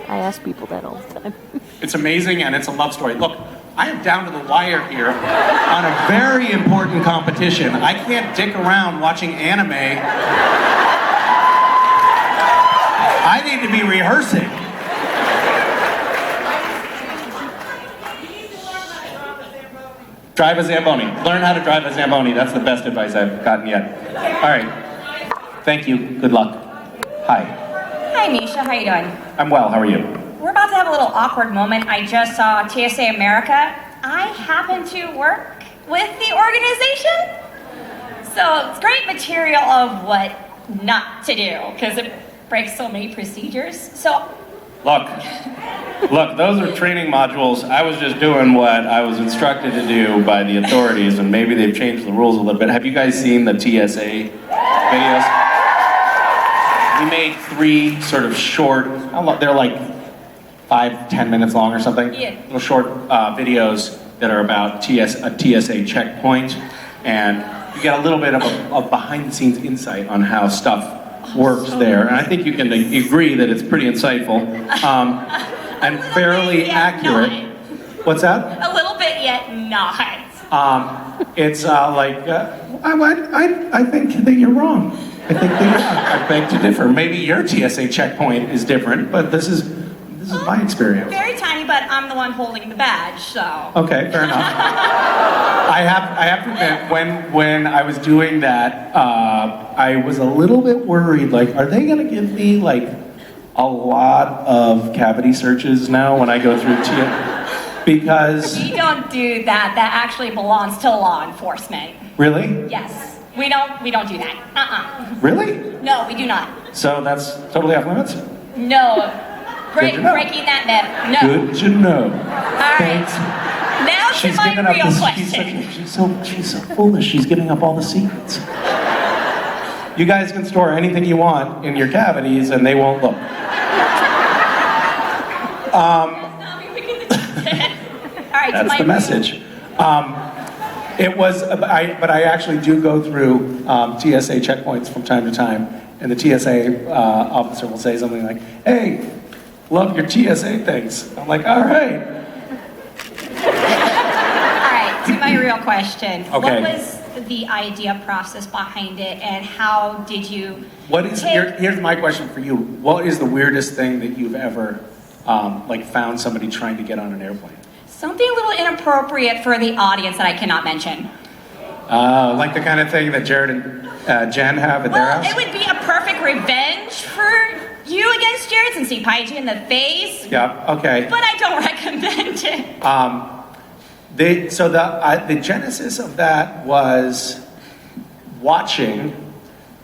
I ask people that all the time. It's amazing, and it's a love story. Look, I am down to the wire here on a very important competition. I can't dick around watching anime. I need to be rehearsing. Drive a Zamboni. Learn how to drive a Zamboni. That's the best advice I've gotten yet. All right. Thank you. Good luck. Hi. Hi, Misha. How you doing? I'm well. How are you? We're about to have a little awkward moment. I just saw TSA America. I happen to work with the organization. So it's great material of what not to do, because it breaks so many procedures. So Look, those are training modules. I was just doing what I was instructed to do by the authorities, and maybe they've changed the rules a little bit. Have you guys seen the TSA videos? We made 3 sort of short, they're like 5-10 minutes long or something. Yeah. Little short videos that are about a TSA checkpoint, and you get a little bit of a behind-the-scenes insight on how stuff works there. And I think you can agree that it's pretty insightful and fairly accurate. Not. What's that? A little bit, yet not. It's I think that you're wrong. I think that you're wrong. I beg to differ. Maybe your TSA checkpoint is different, but this is my experience. Very tiny, but I'm the one holding the badge, so. Okay, fair enough. I have to admit, when I was doing that, I was a little bit worried, like, are they gonna give me, like, a lot of cavity searches now when I go through because... We don't do that. That actually belongs to law enforcement. Really? Yes. We don't do that. Really? No, we do not. So that's totally off limits? No. Good to know. Breaking that myth. No. Good to know. All right. Thanks. Now to my real question. She's so foolish. She's giving up all the secrets. You guys can store anything you want in your cavities, and they won't look. All right. That's the message. But I actually do go through TSA checkpoints from time to time, and the TSA officer will say something like, "Hey, love your TSA things." I'm like, all right. All right, to my real question. Okay. What was the idea process behind it, and how did you here's my question for you. What is the weirdest thing that you've ever found somebody trying to get on an airplane? Something a little inappropriate for the audience that I cannot mention. Like the kind of thing that Jared and Jen have at their house? It would be a perfect revenge for you against Jared, since he pied you in the face. Yeah, okay. But I don't recommend it. The genesis of that was watching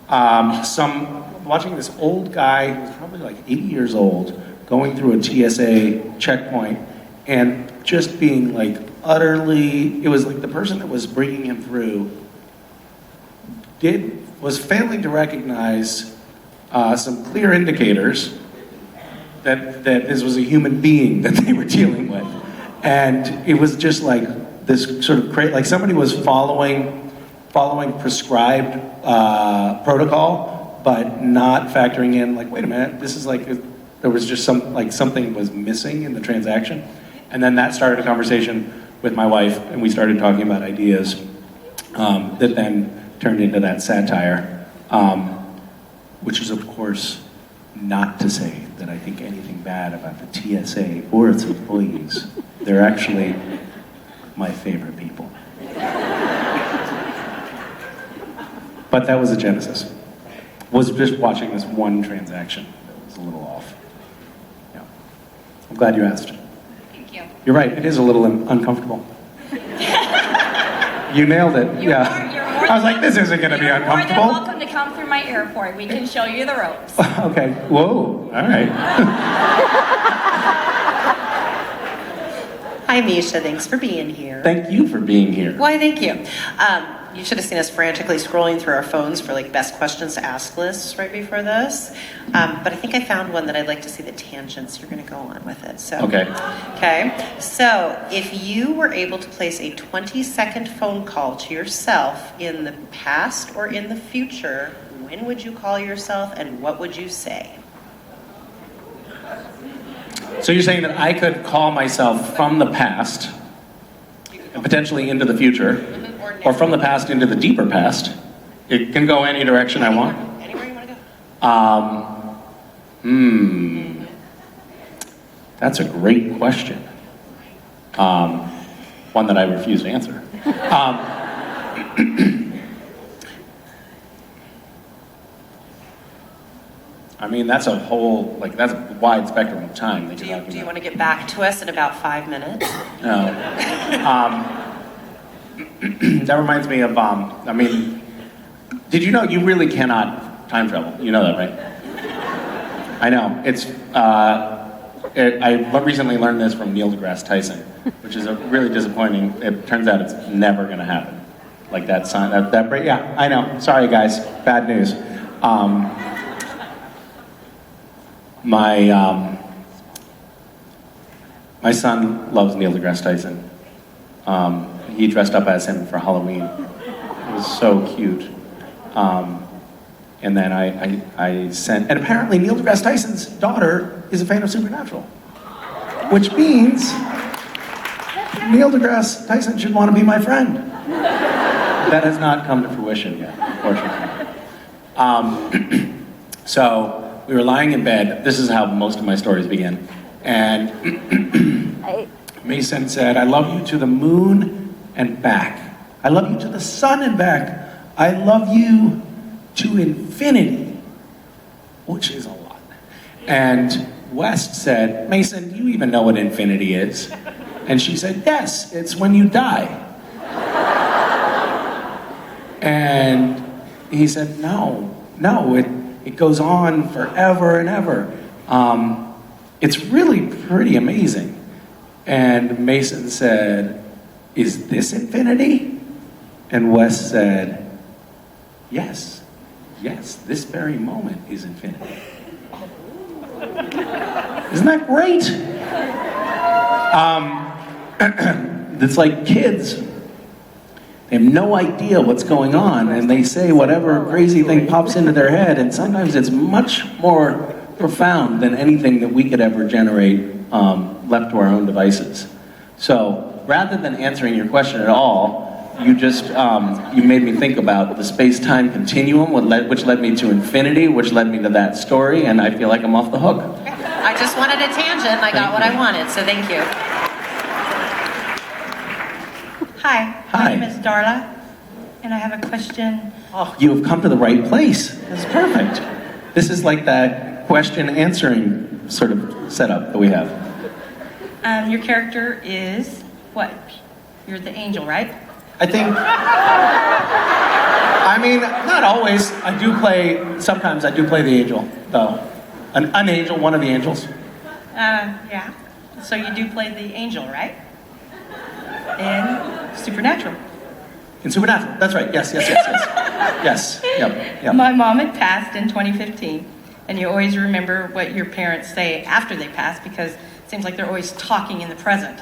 this old guy who was probably like 80 years old going through a TSA checkpoint and just being like utterly, it was like the person that was bringing him through was failing to recognize some clear indicators that this was a human being that they were dealing with. And it was just like this sort of like somebody was following prescribed protocol, but not factoring in like, wait a minute, this is like, there was just something was missing in the transaction. And then that started a conversation with my wife, and we started talking about ideas that then turned into that satire, which is, of course, not to say that I think anything bad about the TSA or its employees. They're actually my favorite people. But that was the genesis. Was just watching this one transaction that was a little off. Yeah. I'm glad you asked. Thank you. You're right, it is a little uncomfortable. You nailed it, yeah. I was like, this isn't going to be uncomfortable. You're more than welcome to come through my airport. We can show you the ropes. Okay, whoa, all right. Hi, Misha. Thanks for being here. Thank you for being here. Why, thank you. You should have seen us frantically scrolling through our phones for like best questions to ask lists right before this. But I think I found one that I'd like to see the tangents you're going to go on with it. So Okay. So if you were able to place a 20-second phone call to yourself in the past or in the future, when would you call yourself and what would you say? So you're saying that I could call myself from the past and potentially into the future, or from the past into the deeper past. It can go any direction I want. Anywhere you want to go. That's a great question. One that I refuse to answer. I mean, that's a whole, like, that's a wide spectrum of time that Do you're you talking about. want to get back to us in about 5 minutes? No. That reminds me of, I mean, did you know you really cannot time travel? You know that, right? I know. I recently learned this from Neil deGrasse Tyson, which is really disappointing. It turns out it's never going to happen. Like that sign, yeah, I know. Sorry, guys. Bad news. My son loves Neil deGrasse Tyson. He dressed up as him for Halloween. It was so cute. And then I sent, and apparently Neil deGrasse Tyson's daughter is a fan of Supernatural, which means Neil deGrasse Tyson should want to be my friend. That has not come to fruition yet, unfortunately. So we were lying in bed. This is how most of my stories begin. And Mason said, I love you to the moon and back. I love you to the sun and back. I love you to infinity, which is a lot. And West said, Mason, do you even know what infinity is? And she said, yes, it's when you die. And he said, no, it goes on forever and ever. It's really pretty amazing. And Mason said, is this infinity? And Wes said, yes, this very moment is infinity. Isn't that great? It's like kids. They have no idea what's going on, and they say whatever crazy thing pops into their head, and sometimes it's much more profound than anything that we could ever generate left to our own devices. So rather than answering your question at all, you just you made me think about the space-time continuum, which led me to infinity, which led me to that story, and I feel like I'm off the hook. I just wanted a tangent. I got what I wanted, so thank you. Hi, my name is Darla, and I have a question. Oh, you have come to the right place. That's perfect. This is like that question-answering sort of setup that we have. Your character is what? You're the angel, right? I think, I mean, not always. Sometimes I do play the angel, though. An angel, one of the angels. Yeah. So you do play the angel, right? In Supernatural. In Supernatural, that's right. Yes. Yes, yep. My mom had passed in 2015, and you always remember what your parents say after they pass because it seems like they're always talking in the present.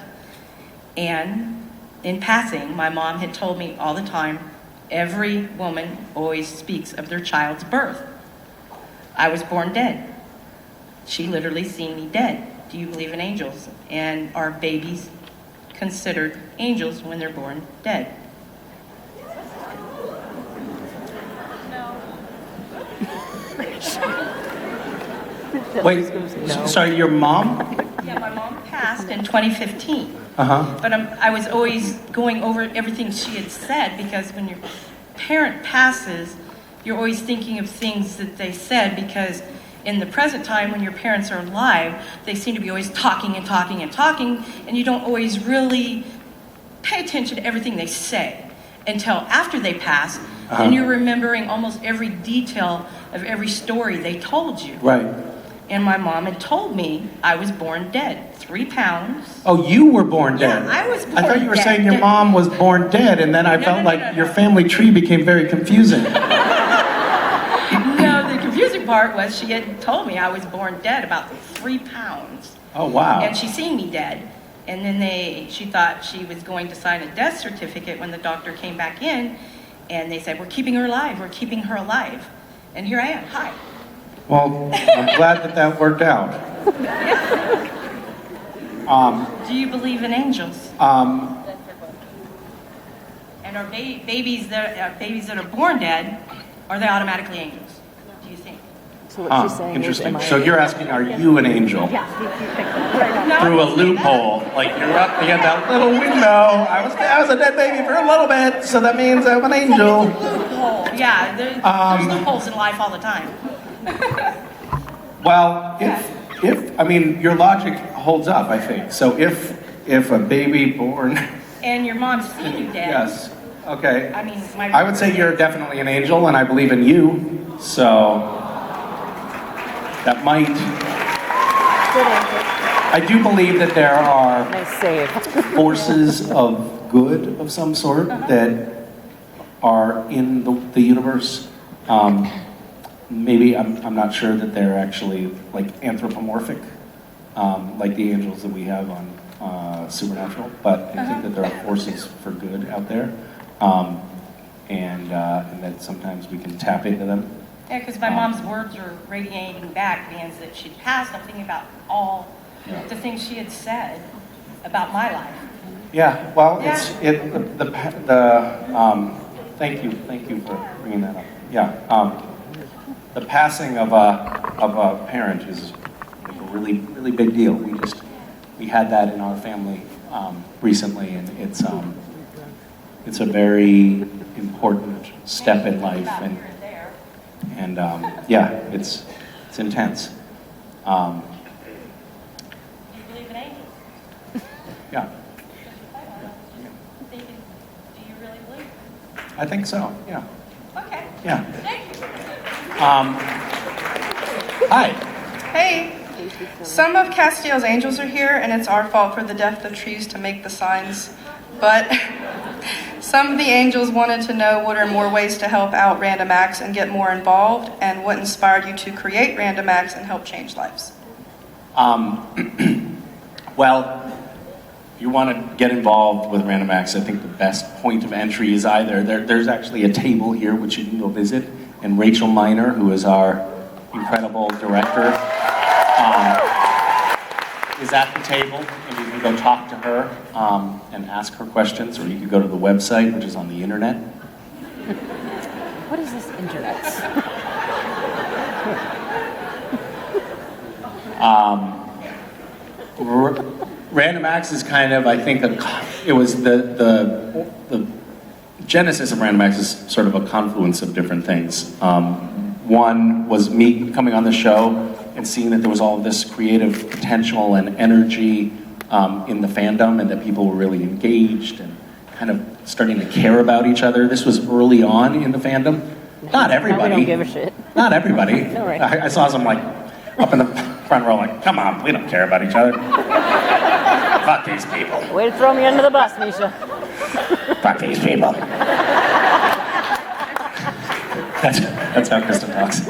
And in passing, my mom had told me all the time, every woman always speaks of their child's birth. I was born dead. She literally seen me dead. Do you believe in angels? And are babies considered angels when they're born dead? Wait, sorry, your mom? Yeah, my mom passed in 2015. Uh-huh. But I was always going over everything she had said because when your parent passes, you're always thinking of things that they said because in the present time when your parents are alive, they seem to be always talking and talking and talking, and you don't always really pay attention to everything they say until after they pass, and you're remembering almost every detail of every story they told you. Right. And my mom had told me I was born dead, 3 pounds. Oh, you were born dead? Yeah, I was born I thought you were dead. saying your mom was born dead, and then I felt like no. your family tree became very confusing. No, the confusing part was she had told me I was born dead, about 3 pounds. Oh, wow. And she seen me dead. And then she thought she was going to sign a death certificate when the doctor came back in, and they said, we're keeping her alive, we're keeping her alive. And here I am, hi. Well, I'm glad that worked out. Do you believe in angels? And are babies that are born dead, are they automatically angels? Do you think? So what she's saying is, Interesting. am I- So you're asking, are you an angel? No. Through a loophole, like you're up against that little window. I was a dead baby for a little bit, so that means I'm an angel. Loophole. Yeah, there's loopholes in life all the time. Well, if I mean your logic holds up, I think. So if a baby born, And your mom's seen you dead. yes, okay. I mean, I would say you're definitely an angel, and I believe in you. So that might. Good answer. I do believe that there are Nice save. forces of good of some sort that are in the universe. Maybe I'm not sure that they're actually like anthropomorphic, like the angels that we have on Supernatural. But I think that there are forces for good out there, and that sometimes we can tap into them. Yeah, because my mom's words are radiating back means that she'd passed. I'm thinking about all the things she had said about my life. Yeah, well, Yeah. thank you for bringing that up. Yeah, the passing of a parent is like a really big deal. We had that in our family recently, and it's a very important step in life, and yeah, it's intense. Do you believe in angels? Yeah, Do you really believe? I think so. Yeah, Okay. yeah. Thank you. Hi. Hey, some of Castiel's angels are here, and it's our fault for the death of trees to make the signs. But some of the angels wanted to know what are more ways to help out Random Acts and get more involved, and what inspired you to create Random Acts and help change lives. Well, if you want to get involved with Random Acts, I think the best point of entry is either there's actually a table here which you can go visit, and Rachel Miner, who is our incredible director, is at the table, and you can go talk to her and ask her questions, or you could go to the website, which is on the internet. What is this internet? Random Acts is kind of, I think, it was the genesis of Random Acts is sort of a confluence of different things. One was me coming on the show and seeing that there was all of this creative potential and energy in the fandom, and that people were really engaged and kind of starting to care about each other. This was early on in the fandom. Not everybody. Now we don't give a shit. Not everybody. No, right. I saw some like up in the front row, like, come on, we don't care about each other. Fuck these people. Way to throw me under the bus, Misha. Fuck these people. That's how Kristen talks.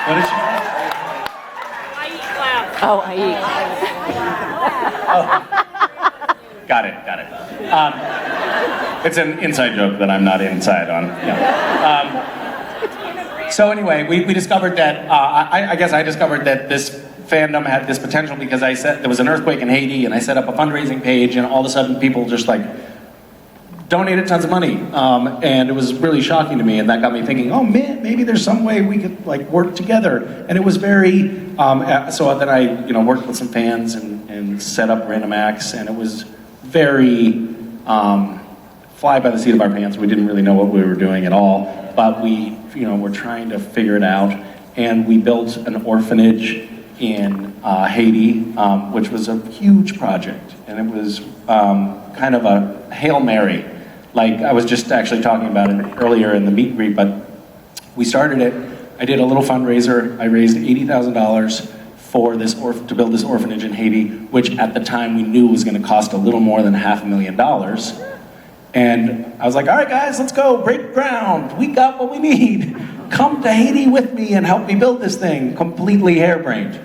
What did she? Oh, I eat. Got it. It's an inside joke that I'm not inside on. Yeah. So anyway, we discovered that, I guess I discovered that this fandom had this potential because there was an earthquake in Haiti, and I set up a fundraising page, and all of a sudden people just like donated tons of money, and it was really shocking to me, and that got me thinking, oh man, maybe there's some way we could like work together. And it was very, so then I worked with some fans and set up Random Acts, and it was very fly by the seat of our pants. We didn't really know what we were doing at all, but we were trying to figure it out, and we built an orphanage in Haiti, which was a huge project, and it was kind of a Hail Mary. Like I was just actually talking about it earlier in the meet and greet, but we started it. I did a little fundraiser. I raised $80,000 for this to build this orphanage in Haiti, which at the time we knew was going to cost a little more than $500,000. And I was like, all right, guys, let's go break ground. We got what we need. Come to Haiti with me and help me build this thing. Completely harebrained,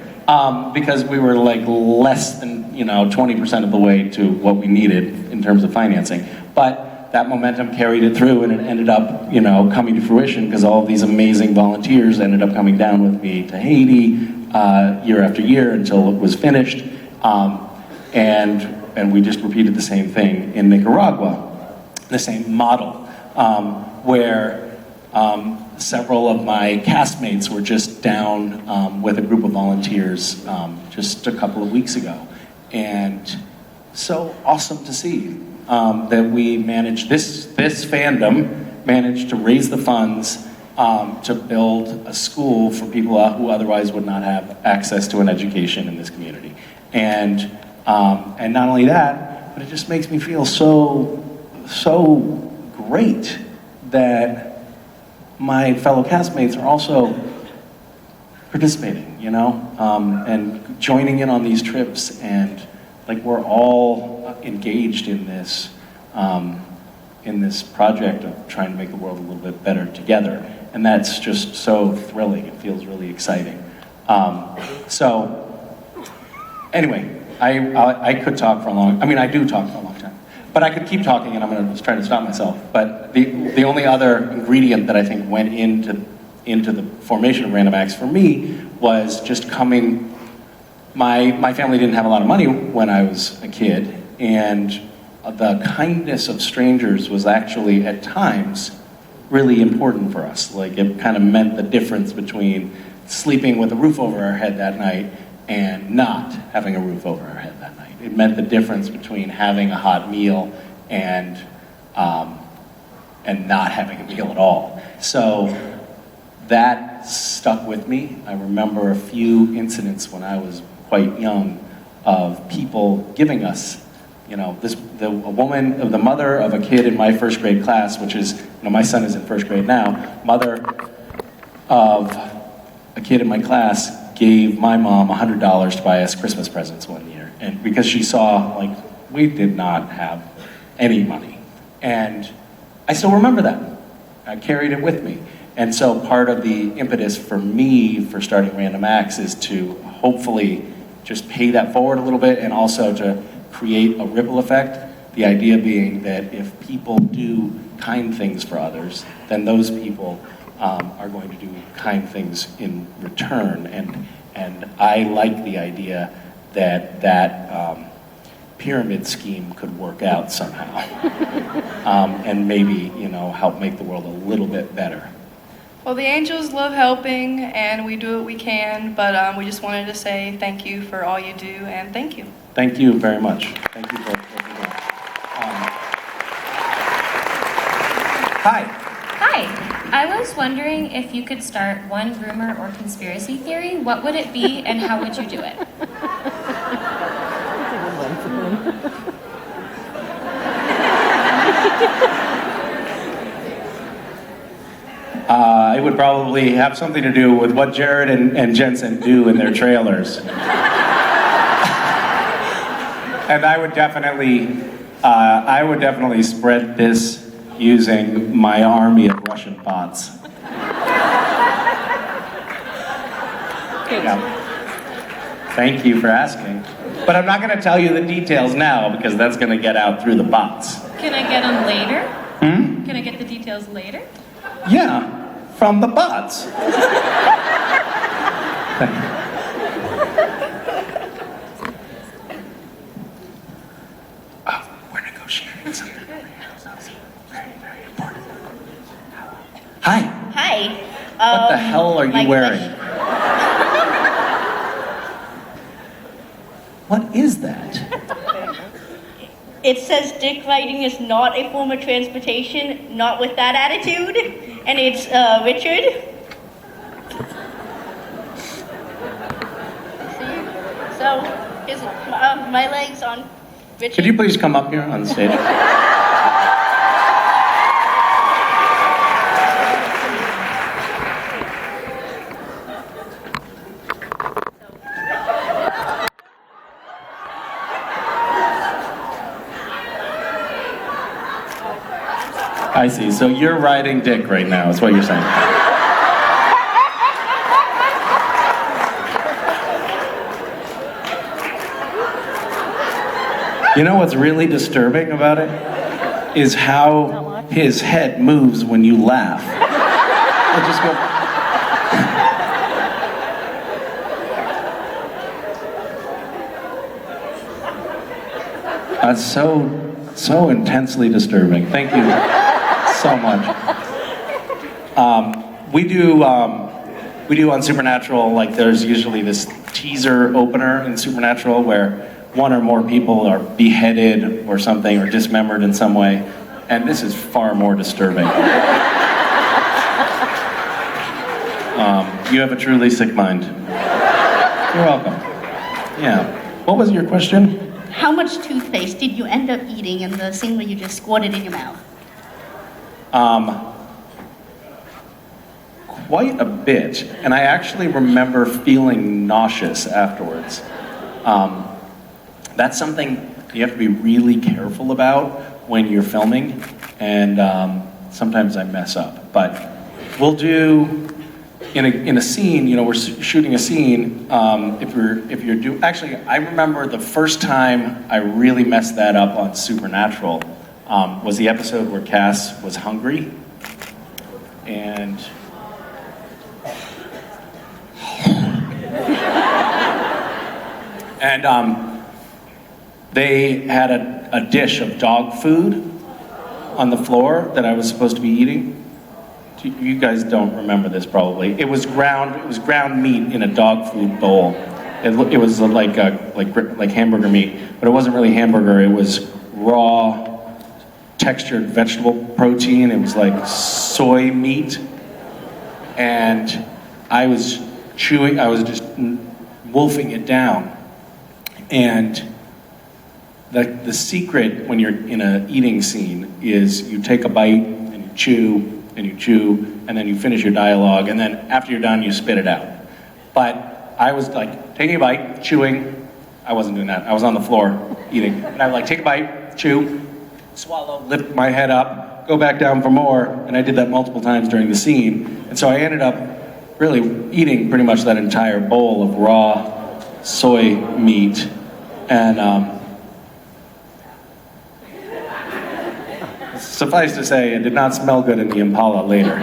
because we were like less than 20% of the way to what we needed in terms of financing. But that momentum carried it through, and it ended up, coming to fruition because all of these amazing volunteers ended up coming down with me to Haiti year after year until it was finished. And we just repeated the same thing in Nicaragua, the same model, where several of my castmates were just down with a group of volunteers just a couple of weeks ago. And so awesome to see that we managed, this fandom managed to raise the funds to build a school for people who otherwise would not have access to an education in this community. And not only that, but it just makes me feel so great that my fellow castmates are also participating, and joining in on these trips, and like we're all engaged in this project of trying to make the world a little bit better together, and that's just so thrilling. It feels really exciting. So anyway, I could talk for a long. I mean, I do talk for a long time, but I could keep talking, and I'm going to try to stop myself. But the only other ingredient that I think went into the formation of Random Acts for me was just coming. My family didn't have a lot of money when I was a kid, and the kindness of strangers was actually at times really important for us. Like, it kind of meant the difference between sleeping with a roof over our head that night and not having a roof over our head that night. It meant the difference between having a hot meal and not having a meal at all. So that stuck with me. I remember a few incidents when I was quite young of people giving us, the mother of a kid in my first grade class, which is, my son is in first grade now, mother of a kid in my class gave my mom $100 to buy us Christmas presents one year. And because she saw, we did not have any money. And I still remember that. I carried it with me. And so part of the impetus for me for starting Random Acts is to hopefully just pay that forward a little bit, and also to create a ripple effect. The idea being that if people do kind things for others, then those people are going to do kind things in return. And I like the idea that pyramid scheme could work out somehow, and maybe help make the world a little bit better. Well, the Angels love helping, and we do what we can, but we just wanted to say thank you for all you do, and thank you. Thank you very much. Thank you for Hi. Hi. I was wondering if you could start one rumor or conspiracy theory. What would it be, and how would you do it? It would probably have something to do with what Jared and Jensen do in their trailers. And I would definitely spread this using my army of Russian bots. Yeah. Thank you for asking. But I'm not going to tell you the details now, because that's going to get out through the bots. Can I get them later? Hmm? Can I get the details later? Yeah, from the bots. We're negotiating something. Very, very important. Hi. Hi. What the hell are you wearing? What is that? It says dick riding is not a form of transportation, not with that attitude, and it's Richard. So, his, my leg's on Richard. Could you please come up here on stage? I see. So you're riding dick right now, is what you're saying. You know what's really disturbing about it? is how his head moves when you laugh. I just go. That's so intensely disturbing. Thank you so much. We do on Supernatural, like there's usually this teaser opener in Supernatural where one or more people are beheaded or something or dismembered in some way, and this is far more disturbing. You have a truly sick mind. You're welcome. Yeah. What was your question? How much toothpaste did you end up eating in the scene where you just squirted in your mouth? Quite a bit, and I actually remember feeling nauseous afterwards. That's something you have to be really careful about when you're filming, and sometimes I mess up. But we'll do in a scene. You know, we're shooting a scene. Actually, I remember the first time I really messed that up on Supernatural was the episode where Cass was hungry, and. And they had a dish of dog food on the floor that I was supposed to be eating. You guys don't remember this probably. It was ground meat in a dog food bowl. It was like hamburger meat, but it wasn't really hamburger. It was raw, textured vegetable protein. It was like soy meat, and I was just wolfing it down. And the secret when you're in an eating scene is you take a bite and you chew and you chew and then you finish your dialogue and then after you're done you spit it out. But I was like taking a bite, chewing. I wasn't doing that. I was on the floor eating. And I would like take a bite, chew, swallow, lift my head up, go back down for more. And I did that multiple times during the scene. And so I ended up really eating pretty much that entire bowl of raw soy meat. And suffice to say, it did not smell good in the Impala later.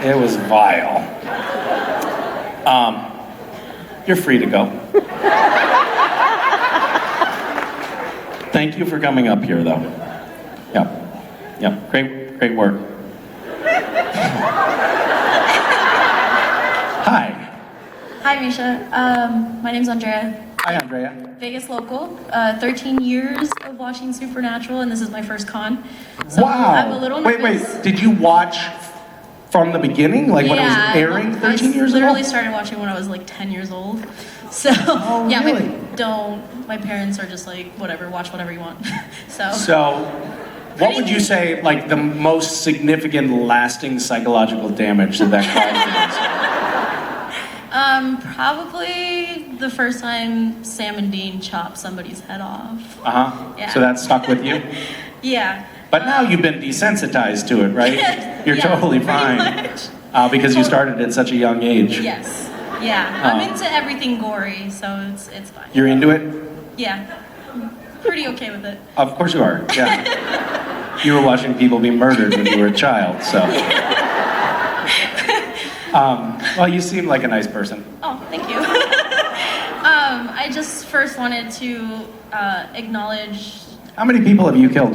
It was vile. You're free to go. Thank you for coming up here, though. Yeah, great work. Hi. Hi, Misha. My name's Andrea. Hi, Andrea. Vegas local. 13 years of watching Supernatural, and this is my first con. So Wow. I'm a little nervous. Wait. Did you watch from the beginning? Like when it was airing 13 years I ago? literally started watching when I was like 10 years old. So, yeah, really? my parents are just like, whatever, watch whatever you want. So, what would you say, like, the most significant, lasting psychological damage that caused? Probably the first time Sam and Dean chopped somebody's head off. Yeah. So that stuck with you? Yeah. But now you've been desensitized to it, right? You're Yeah, totally pretty fine. much. Because you started at such a young age. Yes. Yeah. I'm into everything gory, so it's fine. You're into it? Yeah. I'm pretty okay with it. Of course you are, yeah. You were watching people be murdered when you were a child, so. Well, you seem like a nice person. Oh, thank you. I just first wanted to acknowledge. How many people have you killed?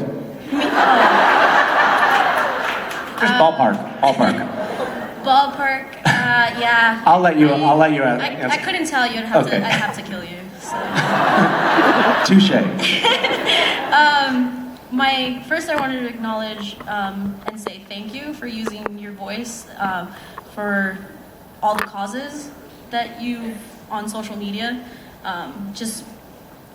Just ballpark. Ballpark. Yeah. I'll let you I answer. couldn't tell you. I'd have to kill you. So. Touche. First I wanted to acknowledge and say thank you for using your voice for all the causes that you on social media.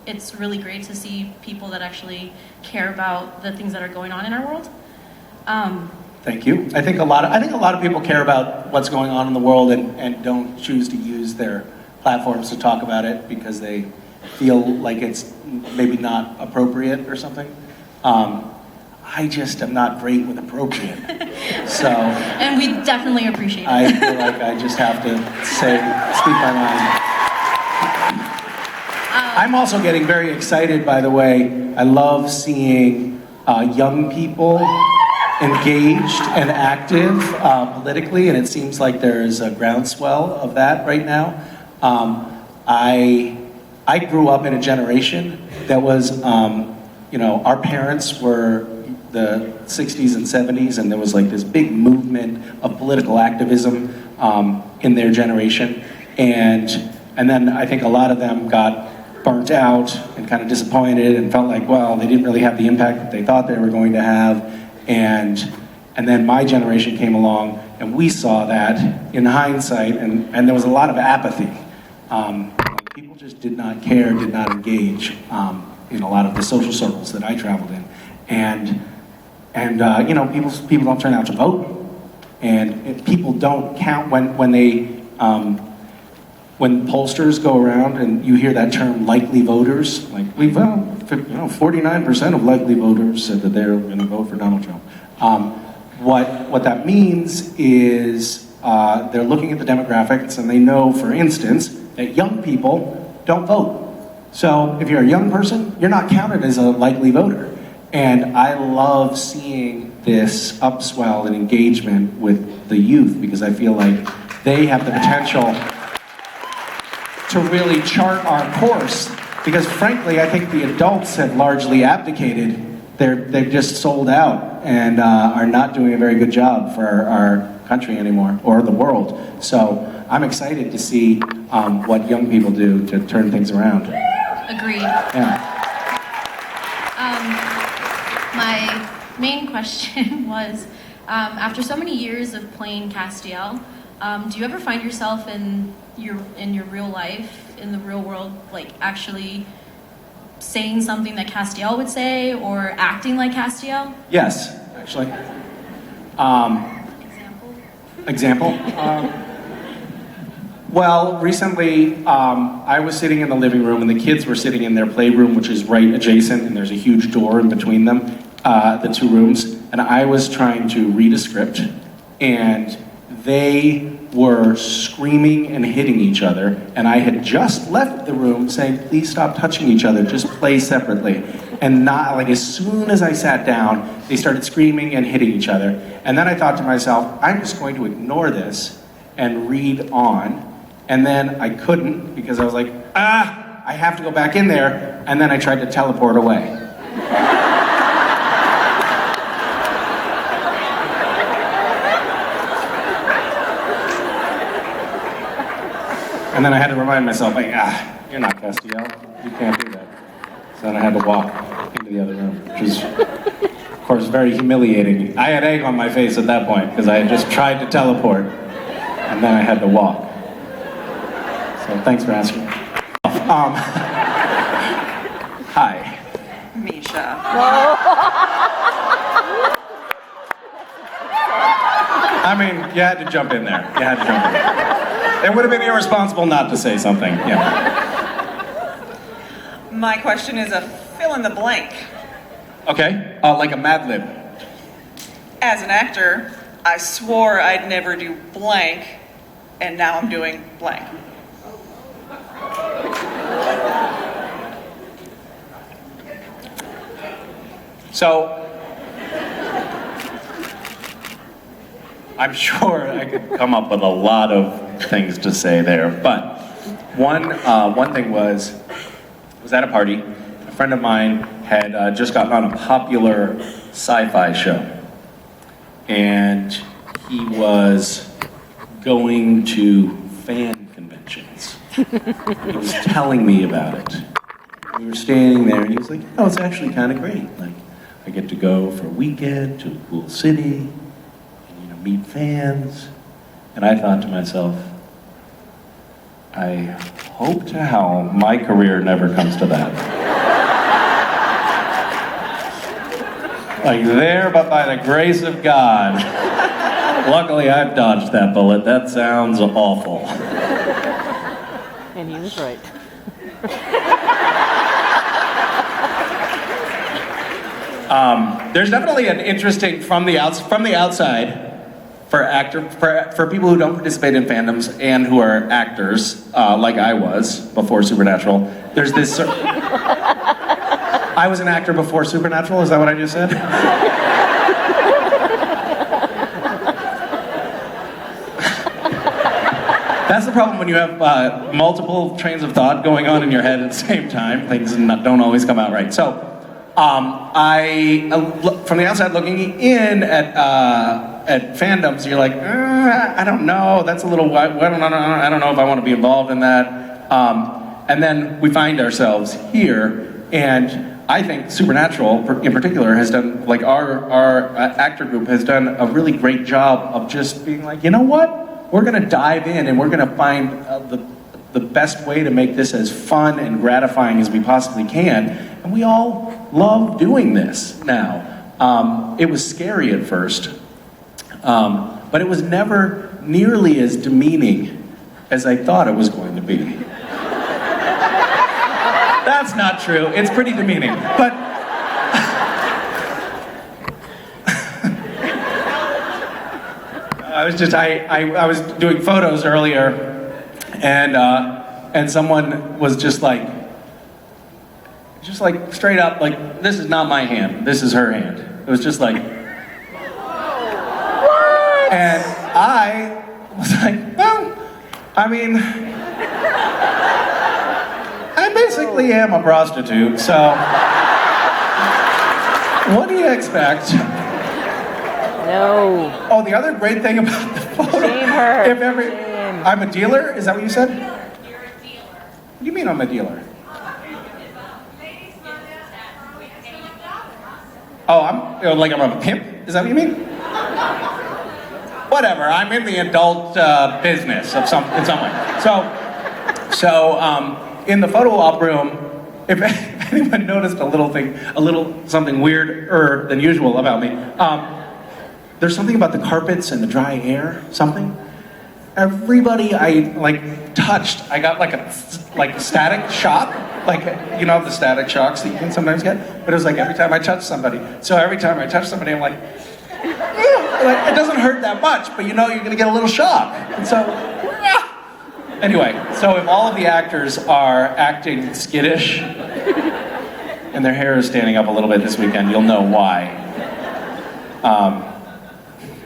It's really great to see people that actually care about the things that are going on in our world. Thank you. I think a lot of people care about what's going on in the world and don't choose to use their platforms to talk about it because they feel like it's maybe not appropriate or something. I just am not great with appropriate. So. And we definitely appreciate it. I feel like I just have to speak my mind. I'm also getting very excited, by the way. I love seeing young people engaged and active politically, and it seems like there's a groundswell of that right now. I grew up in a generation that was, our parents were the 60s and 70s, and there was like this big movement of political activism in their generation. And then I think a lot of them got burnt out and kind of disappointed and felt like, well, they didn't really have the impact that they thought they were going to have. And then my generation came along, and we saw that in hindsight, and there was a lot of apathy. People just did not care, did not engage in a lot of the social circles that I traveled in. And people don't turn out to vote, and people don't count when pollsters go around and you hear that term likely voters, like 49% of likely voters said that they're going to vote for Donald Trump. What that means is they're looking at the demographics, and they know, for instance, that young people don't vote. So if you're a young person, you're not counted as a likely voter. And I love seeing this upswell and engagement with the youth, because I feel like they have the potential to really chart our course. Because frankly, I think the adults have largely abdicated. They've just sold out and are not doing a very good job for our country anymore, or the world. So I'm excited to see what young people do to turn things around. Agreed. Yeah. My main question was, after so many years of playing Castiel, do you ever find yourself in your real life, in the real world, like actually saying something that Castiel would say, or acting like Castiel? Yes, actually. Example? Well, recently I was sitting in the living room, and the kids were sitting in their playroom, which is right adjacent, and there's a huge door in between them, the two rooms, and I was trying to read a script, and they were screaming and hitting each other, and I had just left the room saying, please stop touching each other, just play separately. And not, like, as soon as I sat down, they started screaming and hitting each other. And then I thought to myself, I'm just going to ignore this and read on. And then I couldn't, because I was like, I have to go back in there. And then I tried to teleport away. And then I had to remind myself, like, you're not Castiel. You can't do that. So then I had to walk into the other room, which was, of course, very humiliating. I had egg on my face at that point, because I had just tried to teleport, and then I had to walk. So thanks for asking. Hi. Misha. I mean, you had to jump in there. You had to jump in there. It would have been irresponsible not to say something. Yeah. My question is a fill in the blank. Okay, like a Mad Lib. As an actor, I swore I'd never do blank, and now I'm doing blank. So, I'm sure I could come up with a lot of things to say there, but one thing was at a party. A friend of mine had just gotten on a popular sci-fi show, and he was going to fan conventions. He was telling me about it. We were standing there, and he was like, "Oh, it's actually kind of great. Like, I get to go for a weekend to a cool city, and meet fans." And I thought to myself, I hope to hell my career never comes to that. Like, there, but by the grace of God. Luckily, I've dodged that bullet. That sounds awful. And he was right. There's definitely an interesting, from the outside, for people who don't participate in fandoms and who are actors, like I was before Supernatural, there's this. I was an actor before Supernatural. Is that what I just said? That's the problem when you have multiple trains of thought going on in your head at the same time. Things don't always come out right. So, from the outside looking in at fandoms, you're like, I don't know. That's a little. I don't know if I want to be involved in that. And then we find ourselves here, and I think Supernatural, in particular, has done, like our actor group has done a really great job of just being like, you know what? We're going to dive in and we're going to find the best way to make this as fun and gratifying as we possibly can. And we all love doing this now. It was scary at first, but it was never nearly as demeaning as I thought it was going to be. That's not true. It's pretty demeaning. But I was doing photos earlier, and someone was just like straight up like, this is not my hand, this is her hand. It was just like, what? And I was like, well, I mean, I basically am a prostitute, so what do you expect? No. Oh, the other great thing about the photo, Shame her. Shame. I'm a dealer? Is that what you said? You're a dealer. What do you mean I'm a dealer? Oh, I'm a pimp? Is that what you mean? Whatever, I'm in the adult business in some way. So in the photo op room, if anyone noticed something weirder than usual about me, there's something about the carpets and the dry air, something. Everybody I touched, I got like a static shock, the static shocks that you can sometimes get. But it was like every time I touched somebody. So every time I touch somebody, I'm like, it doesn't hurt that much, but you're gonna get a little shock. And so, anyway, so if all of the actors are acting skittish and their hair is standing up a little bit this weekend, you'll know why.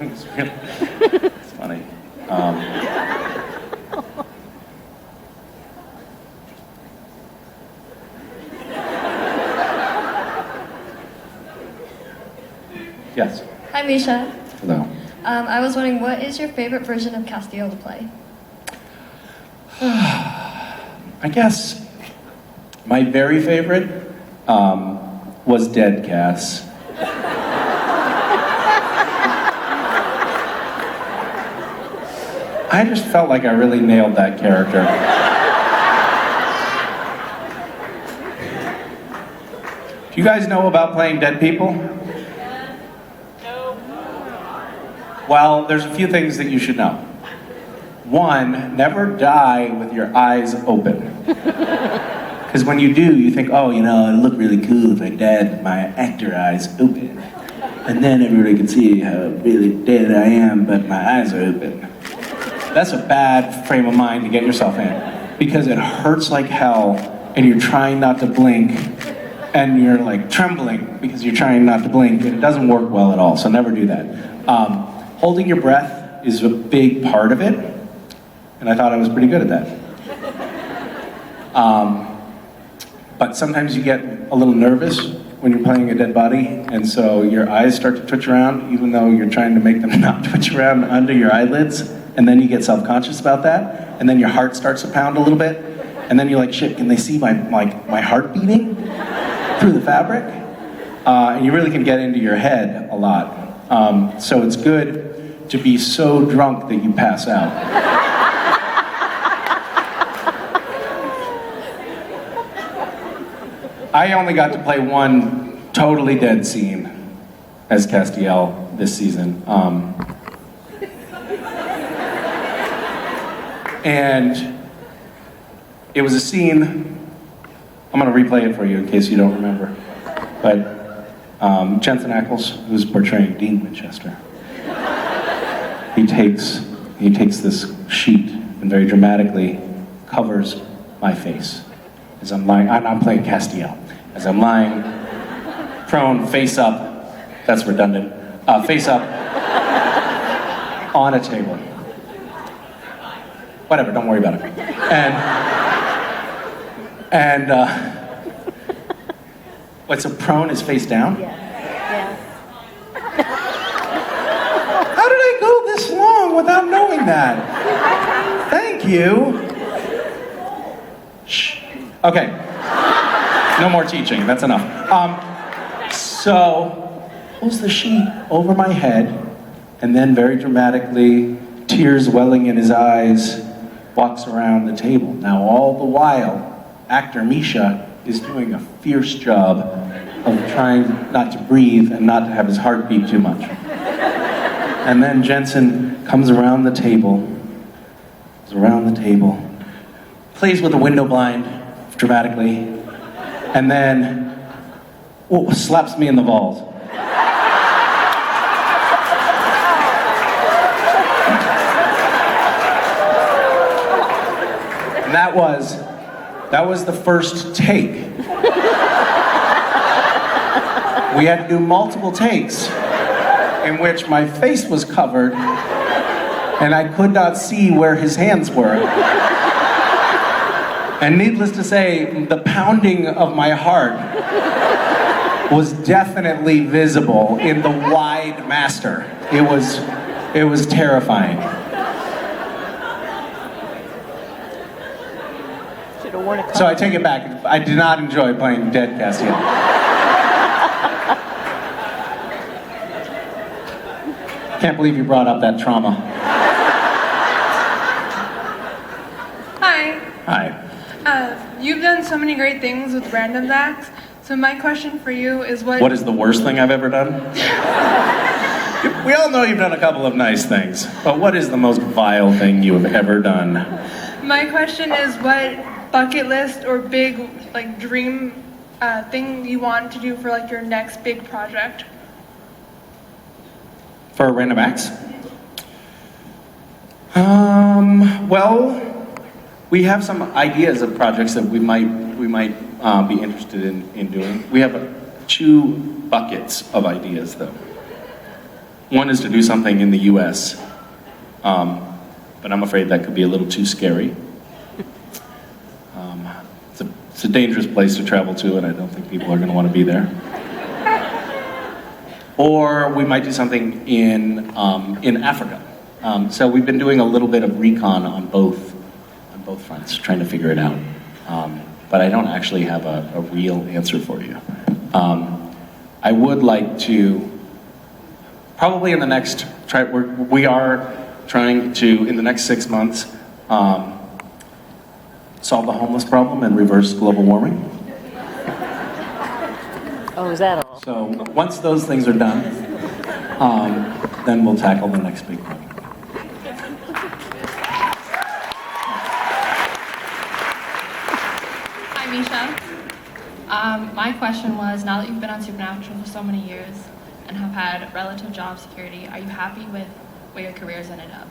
It's funny. Yes. Hi, Misha. Hello. I was wondering, what is your favorite version of Castiel to play? I guess my very favorite was Dead Cass. I just felt like I really nailed that character. Do you guys know about playing dead people? No. Well, there's a few things that you should know. One, never die with your eyes open. Because when you do, you think, oh, it'd look really cool if I died with my actor eyes open. And then everybody can see how really dead I am, but my eyes are open. That's a bad frame of mind to get yourself in, because it hurts like hell, and you're trying not to blink, and you're trembling because you're trying not to blink, and it doesn't work well at all, so never do that. Holding your breath is a big part of it, and I thought I was pretty good at that. But sometimes you get a little nervous when you're playing a dead body, and so your eyes start to twitch around, even though you're trying to make them not twitch around under your eyelids. And then you get self-conscious about that, and then your heart starts to pound a little bit, and then you're like, shit, can they see my heart beating through the fabric? And you really can get into your head a lot. So it's good to be so drunk that you pass out. I only got to play one totally dead scene as Castiel this season. And it was a scene, I'm going to replay it for you in case you don't remember. But Jensen Ackles, who's portraying Dean Winchester, he takes this sheet and very dramatically covers my face as I'm lying, I'm playing Castiel, as I'm lying prone, face up, that's redundant, face up on a table. Whatever, don't worry about it. And what, so prone is face down? Yeah. How did I go this long without knowing that? Thank you. Shh. Okay. No more teaching, that's enough. So, pulls the sheet over my head, and then very dramatically, tears welling in his eyes, walks around the table. Now, all the while, actor Misha is doing a fierce job of trying not to breathe and not to have his heart beat too much. And then Jensen comes around the table, plays with the window blind dramatically, and then slaps me in the balls. And that was the first take. We had to do multiple takes in which my face was covered and I could not see where his hands were. And needless to say, the pounding of my heart was definitely visible in the wide master. It was terrifying. So I take it back. I did not enjoy playing dead Castiel. Can't believe you brought up that trauma. Hi. Hi. You've done so many great things with random acts. So my question for you is What is the worst thing I've ever done? We all know you've done a couple of nice things, but what is the most vile thing you have ever done? My question is what bucket list or big dream thing you want to do for your next big project? For random acts? Well, we have some ideas of projects that we might be interested in doing. We have 2 buckets of ideas, though. One is to do something in the U.S., but I'm afraid that could be a little too scary. It's a dangerous place to travel to, and I don't think people are going to want to be there. Or we might do something in Africa. So we've been doing a little bit of recon on both fronts, trying to figure it out. But I don't actually have a real answer for you. I would like to, probably in the next, we are trying to, in the next 6 months, solve the homeless problem and reverse global warming. Oh, is that all? So once those things are done, then we'll tackle the next big one. Hi, Misha. My question was, now that you've been on Supernatural for so many years and have had relative job security, are you happy with where your career's ended up?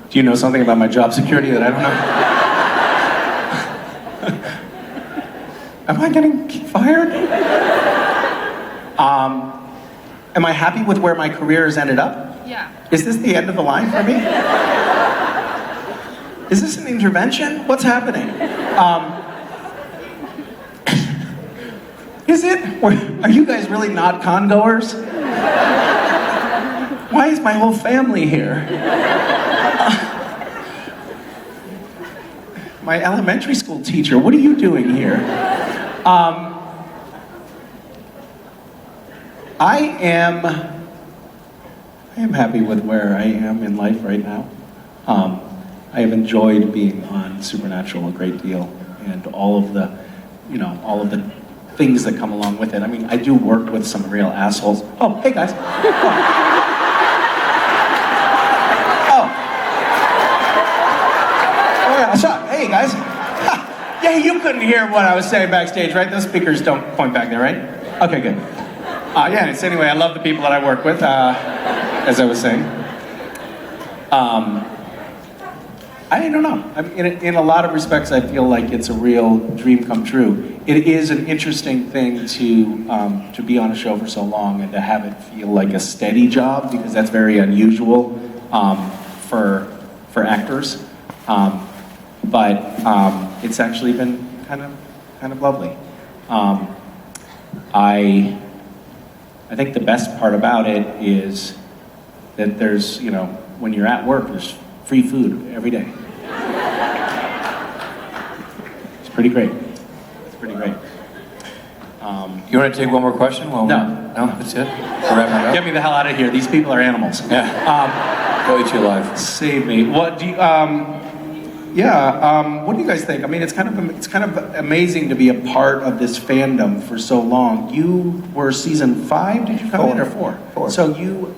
Do you know something about my job security that I don't know? Am I getting fired? Am I happy with where my career has ended up? Yeah. Is this the end of the line for me? Is this an intervention? What's happening? Is it? Are you guys really not congoers? Why is my whole family here? My elementary school teacher, what are you doing here? I am happy with where I am in life right now. I have enjoyed being on Supernatural a great deal, and all of the things that come along with it. I mean, I do work with some real assholes. Oh, hey guys. Oh yeah, what's up? Hey guys. Yeah, you couldn't hear what I was saying backstage, right? Those speakers don't point back there, right? Okay, good. Yeah, so anyway, I love the people that I work with, as I was saying. I don't know. I mean, in a lot of respects, I feel like it's a real dream come true. It is an interesting thing to be on a show for so long and to have it feel like a steady job, because that's very unusual for actors. But it's actually been kind of lovely. I think the best part about it is that there's, when you're at work, there's free food every day. It's pretty great. It's pretty great. You want to take one more question? Well, no, that's it. We're wrapping it up. Get me the hell out of here. These people are animals. Yeah. Go eat you alive. Save me. What do you? What do you guys think? I mean, it's kind of amazing to be a part of this fandom for so long. You were season 5. Did you come in, or 4? 4. So you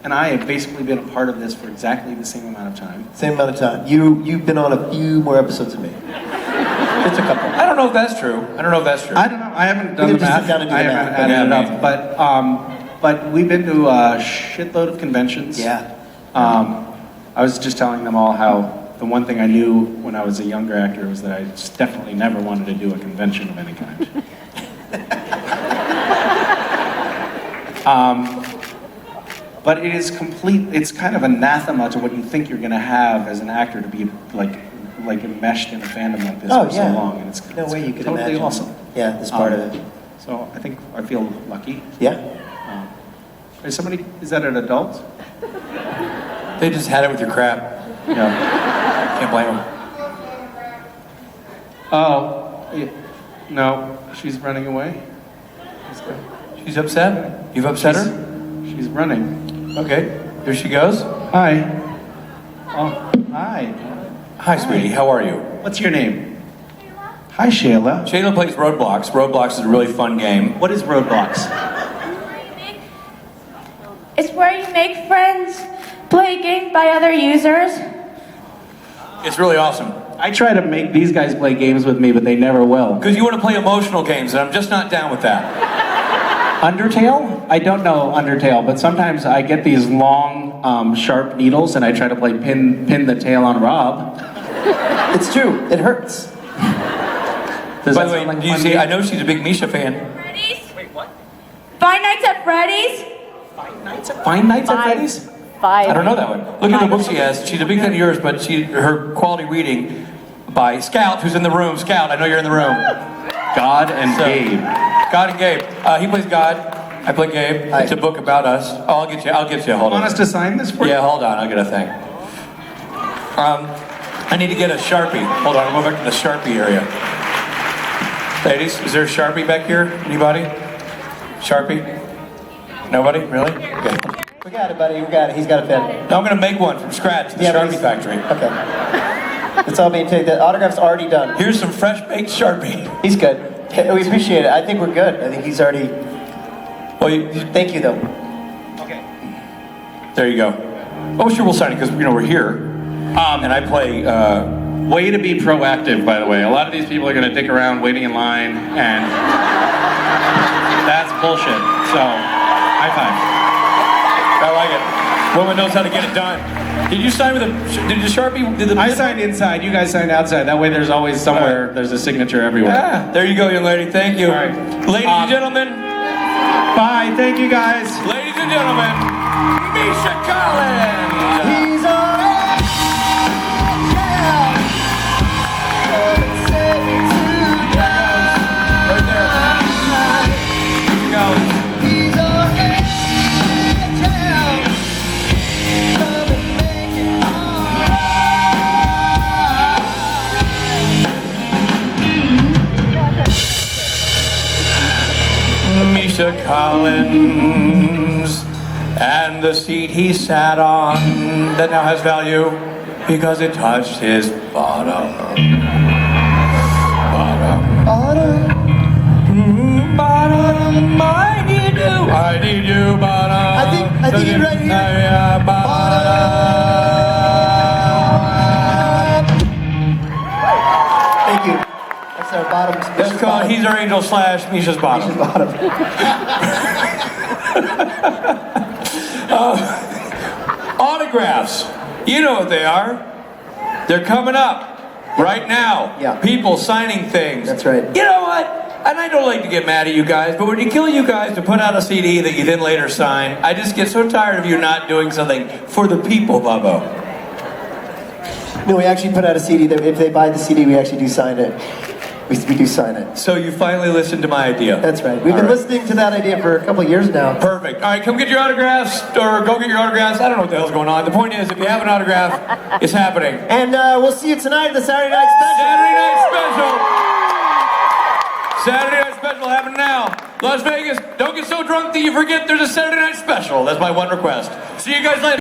and I have basically been a part of this for exactly the same amount of time. Same amount of time. You've been on a few more episodes than me. Just a couple. I don't know if that's true. I don't know. I haven't done the math. I haven't added it up. But we've been to a shitload of conventions. Yeah. I was just telling them all how the one thing I knew when I was a younger actor was that I just definitely never wanted to do a convention of any kind. But it is it's kind of anathema to what you think you're going to have as an actor to be like enmeshed in a fandom like this for so long. And it's way you could totally imagine. awesome. Yeah, this part of it. So I feel lucky. Yeah. Is that an adult? They just had it with your crap. Yeah. Can't blame them. Oh, no, she's running away. She's upset? You've upset her? She's running. Okay, here she goes. Hi. Oh, hi. Hi, sweetie, how are you? What's your name? Hi, Shayla. Shayla plays Roadblocks. Roadblocks is a really fun game. What is Roadblocks? It's where you make friends, play games by other users. It's really awesome. I try to make these guys play games with me, but they never will. Because you want to play emotional games, and I'm just not down with that. Undertale? I don't know Undertale, but sometimes I get these long, sharp needles, and I try to play pin the tail on Rob. It's true. It hurts. By the way, do you see? I know she's a big Misha fan. Freddy's? Wait, what? Five Nights at Freddy's? Five Nights at Freddy's? I don't know that one. Look at the book she has. She's a big fan of yours, but her quality reading by Scout, who's in the room. Scout, I know you're in the room. God and Gabe. God and Gabe. He plays God. I play Gabe. It's a book about us. Oh, I'll get you. Hold on. Want us to sign this for you? Yeah, hold on. I'll get a thing. I need to get a Sharpie. Hold on. I'm going back to the Sharpie area. Ladies, is there a Sharpie back here? Anybody? Sharpie? Nobody? Really? Okay. We got it, buddy. We got it. He's got a pen. No, I'm going to make one from scratch. The Sharpie factory. Okay. It's all being taken. The autograph's already done. Here's some fresh baked Sharpie. He's good. We appreciate it. I think we're good. I think he's already. Well, thank you, though. Okay. There you go. Oh, sure, we'll sign it because we're here. And I play. Way to be proactive, by the way. A lot of these people are going to dick around waiting in line, and that's bullshit. So, high five. I like it. Woman knows how to get it done. Did you sign with did the Sharpie? I signed inside, you guys signed outside. That way there's always somewhere, there's a signature everywhere. Yeah, there you go, young lady. Thank you. All right. Ladies and gentlemen. Bye, thank you guys. Ladies and gentlemen, Misha Collins. He's on it. Misha Collins, and the seat he sat on that now has value because it touched his bottom. Bottom, I need you, bottom. I think you're right here. Thank you. That's our bottom. That's called He's Our Angel / Misha's Bottom. Misha's bottom. Autographs. You know what they are. They're coming up right now. Yeah. People signing things. That's right. You know what? And I don't like to get mad at you guys, but when you kill you guys to put out a CD that you then later sign, I just get so tired of you not doing something for the people, Bubbo. No, we actually put out a CD that if they buy the CD, we actually do sign it. We do sign it. So you finally listened to my idea. That's right. We've been listening to that idea for a couple of years now. Perfect. All right, come get your autographs, or go get your autographs. I don't know what the hell's going on. The point is, if you have an autograph, it's happening. And we'll see you tonight at the Saturday Night Special. Saturday Night Special. Saturday Night Special happening now. Las Vegas, don't get so drunk that you forget there's a Saturday Night Special. That's my one request. See you guys later.